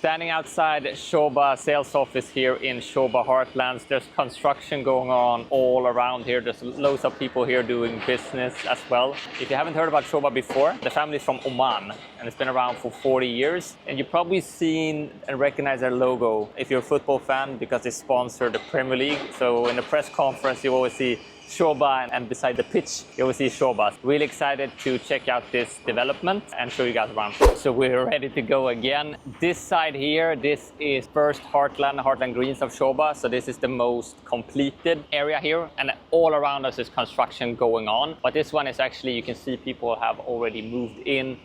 Standing outside Sobha sales office here in Sobha Hartlands. There's construction going on all around here. There's loads of people here doing business as well. If you haven't heard about Sobha before, the family is from Oman and it's been around for 40 years. And you've probably seen and recognize their logo if you're a football fan because they sponsor the Premier League. So in the press conference, you always see Sobha, and beside the pitch, you will see Sobha. Really excited to check out this development and show you guys around. So we're ready to go again. This side here, this is first Heartland Greens of Sobha. So this is the most completed area here, and all around us is construction going on. But this one is actually, you can see people have already moved in.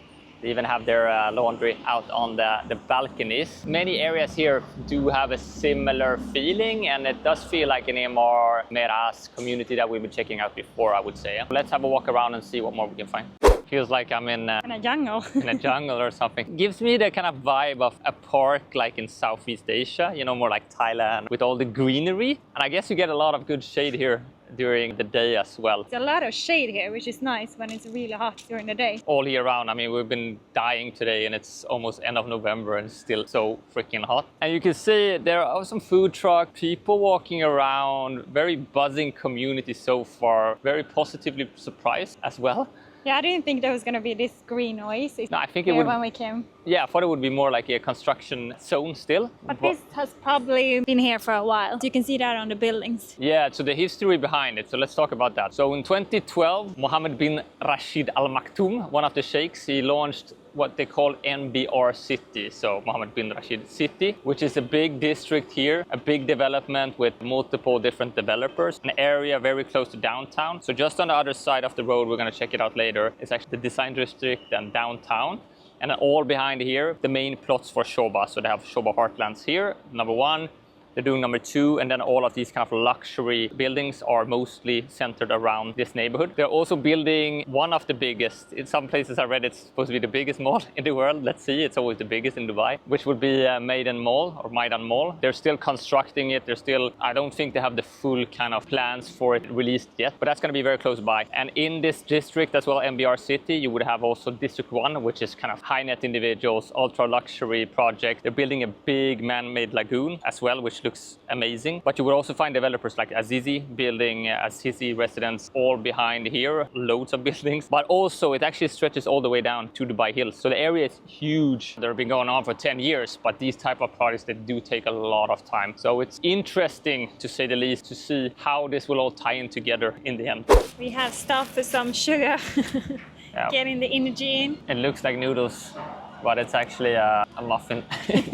They even have their laundry out on the balconies. Many areas here do have a similar feeling, and it does feel like an MBR community that we've been checking out before, I would say. Let's have a walk around and see what more we can find. Feels like I'm in a jungle. In a jungle or something. Gives me the kind of vibe of a park like in Southeast Asia, you know, more like Thailand with all the greenery. And I guess you get a lot of good shade here during the day as well. There's a lot of shade here, which is nice when it's really hot during the day. All year round. I mean, we've been dying today and it's almost end of November and still so freaking hot. And you can see there are some food truck, people walking around, very buzzing community so far. Very positively surprised as well. Yeah, I didn't think there was going to be this green noise. No, I think it would, when we came. Yeah, I thought it would be more like a construction zone still. But this has probably been here for a while. You can see that on the buildings. Yeah, so the history behind it. So let's talk about that. So in 2012, Mohammed bin Rashid Al Maktoum, one of the sheikhs, he launched what they call MBR City, so Mohammed bin Rashid City, which is a big district here, a big development with multiple different developers, an area very close to downtown. So just on the other side of the road, we're going to check it out later, it's actually the design district and downtown. And all behind here, the main plots for Sobha. So they have Sobha Hartlands here, number one. They're doing number two, and then all of these kind of luxury buildings are mostly centered around this neighborhood. They're also building one of the biggest, in some places I read it's supposed to be the biggest mall in the world. Let's see, it's always the biggest in Dubai, which would be Maidan Mall or Maidan Mall. They're still constructing it. They're still, I don't think they have the full kind of plans for it released yet, but that's going to be very close by. And in this district as well, MBR City, you would have also District 1, which is kind of high net individuals, ultra luxury project. They're building a big man-made lagoon as well, which looks amazing. But you will also find developers like Azizi building Azizi residents all behind here, loads of buildings. But also it actually stretches all the way down to Dubai Hills. So the area is huge. They've been going on for 10 years, but these type of projects, they do take a lot of time. So it's interesting, to say the least, to see how this will all tie in together in the end. We have stuff for some sugar. Yeah. Getting the energy in. It looks like noodles, but it's actually a muffin.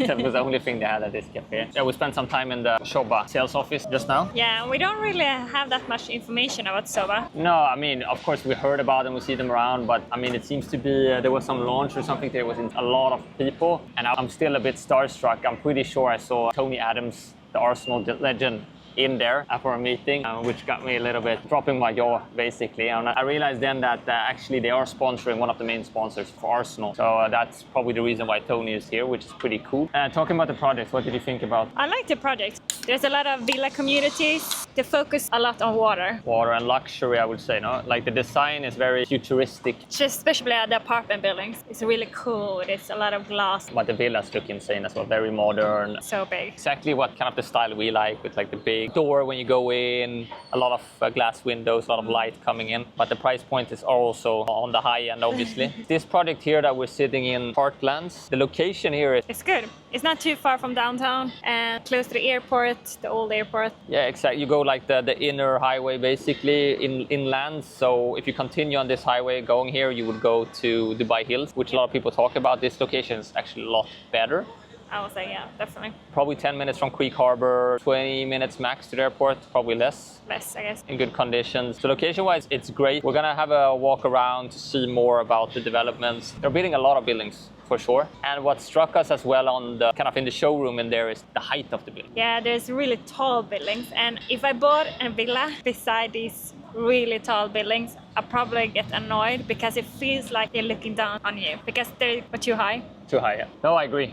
That was the only thing they had at this cafe. Yeah, we spent some time in the Sobha sales office just now. Yeah, we don't really have that much information about Sobha. No, I mean, of course we heard about them, we see them around, but I mean, it seems to be, there was some launch or something, there was a lot of people, and I'm still a bit starstruck. I'm pretty sure I saw Tony Adams, the Arsenal legend, in there for a meeting, which got me a little bit dropping my jaw, basically. And I realized then that actually they are sponsoring one of the main sponsors for Arsenal. So that's probably the reason why Tony is here, which is pretty cool. Talking about the project, what did you think about? I like the project. There's a lot of villa communities. They focus a lot on water. Water and luxury, I would say, no? Like the design is very futuristic. Just especially the apartment buildings. It's really cool. There's a lot of glass. But the villas look insane as well, very modern. So big. Exactly what kind of the style we like, with like the big door when you go in, a lot of glass windows, a lot of light coming in, but the price point is also on the high end, obviously. This project here that we're sitting in Heartlands, the location here is... It's good. It's not too far from downtown and close to the airport, the old airport. Yeah, exactly. You go like the inner highway, basically, inland. So if you continue on this highway going here, you would go to Dubai Hills, which a lot of people talk about. This location is actually a lot better. I would say, yeah, definitely. Probably 10 minutes from Creek Harbor, 20 minutes max to the airport, probably less. Less, I guess. In good conditions. So location-wise, it's great. We're gonna have a walk around to see more about the developments. They're building a lot of buildings, for sure. And what struck us as well on the kind of in the showroom in there is the height of the building. Yeah, there's really tall buildings. And if I bought a villa beside these really tall buildings, I probably get annoyed because it feels like they're looking down on you because they're too high. too high. Yeah. No, I agree.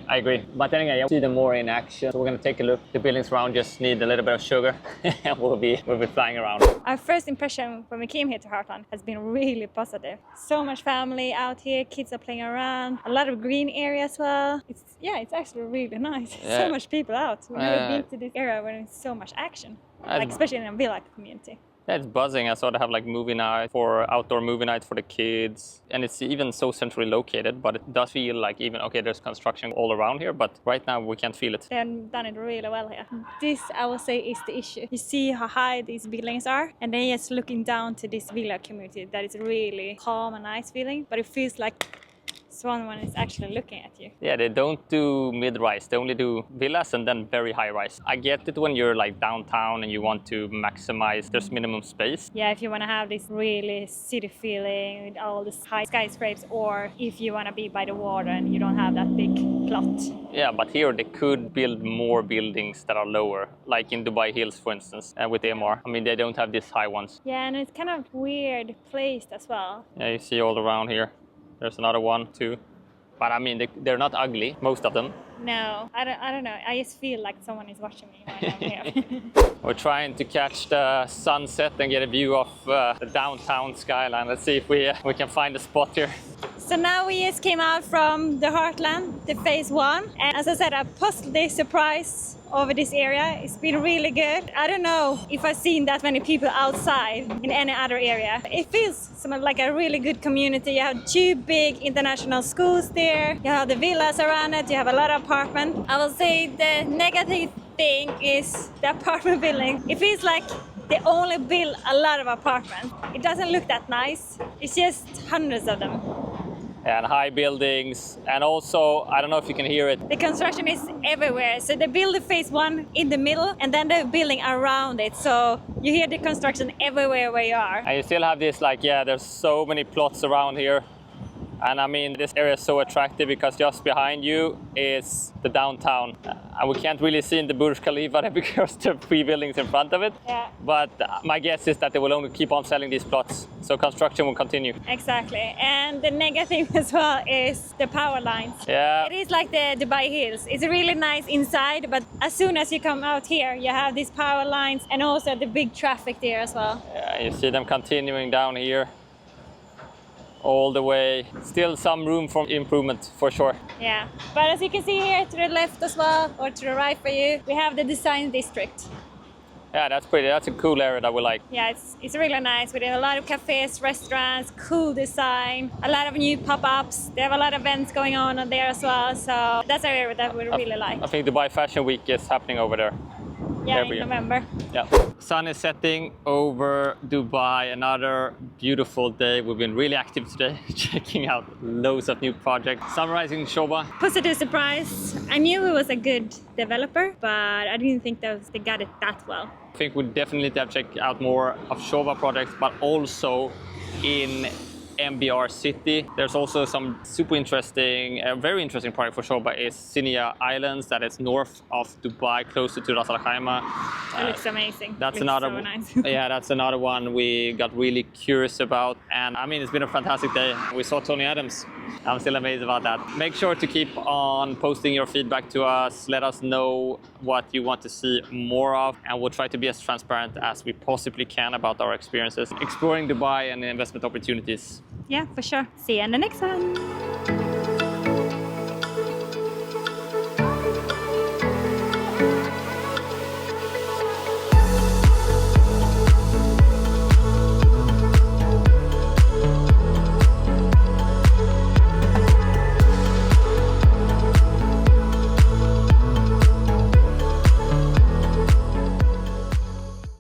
But then again, yeah, see them more in action. So we're gonna take a look. The buildings around just need a little bit of sugar, and we'll be flying around. Our first impression when we came here to Heartland has been really positive. So much family out here, kids are playing around, a lot of green area as well. It's actually really nice. Yeah. So much people out. We've never been to this area where there's so much action, like especially in a villa community. Yeah, it's buzzing. I saw they have like movie night for outdoor movie night for the kids. And it's even so centrally located, but it does feel like even, okay, there's construction all around here, but right now we can't feel it. They've done it really well here. This, I will say, is the issue. You see how high these buildings are, and then just looking down to this villa community that is really calm and nice feeling, but it feels like someone is actually looking at you. Yeah, they don't do mid-rise. They only do villas and then very high-rise. I get it when you're like downtown and you want to maximize there's minimum space. Yeah, if you want to have this really city feeling with all these high skyscrapers, or if you want to be by the water and you don't have that big plot. Yeah, but here they could build more buildings that are lower, like in Dubai Hills, for instance, with MR. I mean, they don't have these high ones. Yeah, and it's kind of weird placed as well. Yeah, you see all around here. There's another one, too. But I mean, they're not ugly, most of them. No, I don't know. I just feel like someone is watching me when I'm here. We're trying to catch the sunset and get a view of the downtown skyline. Let's see if we can find a spot here. So now we just came out from the Heartland, the phase 1. And as I said, I'm positively surprised over this area. It's been really good. I don't know if I've seen that many people outside in any other area. It feels like a really good community. You have 2 big international schools there. You have the villas around it. You have a lot of apartments. I will say the negative thing is the apartment building. It feels like they only build a lot of apartments. It doesn't look that nice. It's just hundreds of them. And high buildings, and also, I don't know if you can hear it. The construction is everywhere. So they build the phase 1 in the middle, and then they're building around it. So you hear the construction everywhere where you are. And you still have this, like, yeah, there's so many plots around here. And I mean, this area is so attractive because just behind you is the downtown. And we can't really see in the Burj Khalifa because there are 3 buildings in front of it. Yeah. But my guess is that they will only keep on selling these plots. So construction will continue. Exactly. And the negative as well is the power lines. Yeah. It is like the Dubai Hills. It's really nice inside, but as soon as you come out here, you have these power lines and also the big traffic there as well. Yeah, you see them continuing down here. All the way. Still some room for improvement, for sure. Yeah, but as you can see here to the left as well, or to the right for you, we have the design district. Yeah, that's pretty. That's a cool area that we like. Yeah, it's really nice. We have a lot of cafes, restaurants, cool design, a lot of new pop-ups. They have a lot of events going on there as well. So that's an area that we really like. I think Dubai Fashion Week is happening over there. Yeah, in November. Yeah. Sun is setting over Dubai. Another beautiful day. We've been really active today, checking out loads of new projects. Summarizing Sobha. Positive surprise. I knew he was a good developer, but I didn't think that they got it that well. I think we definitely have to check out more of Sobha projects, but also in MBR City. There's also some super interesting, very interesting project for Sobha is Sinai Islands that is north of Dubai, closer to Ras Al Khaimah. It looks amazing. That's looks another so nice. Yeah, that's another one we got really curious about. And I mean, it's been a fantastic day. We saw Tony Adams. I'm still amazed about that. Make sure to keep on posting your feedback to us. Let us know what you want to see more of, and we'll try to be as transparent as we possibly can about our experiences exploring Dubai and investment opportunities. Yeah, for sure. See you in the next one.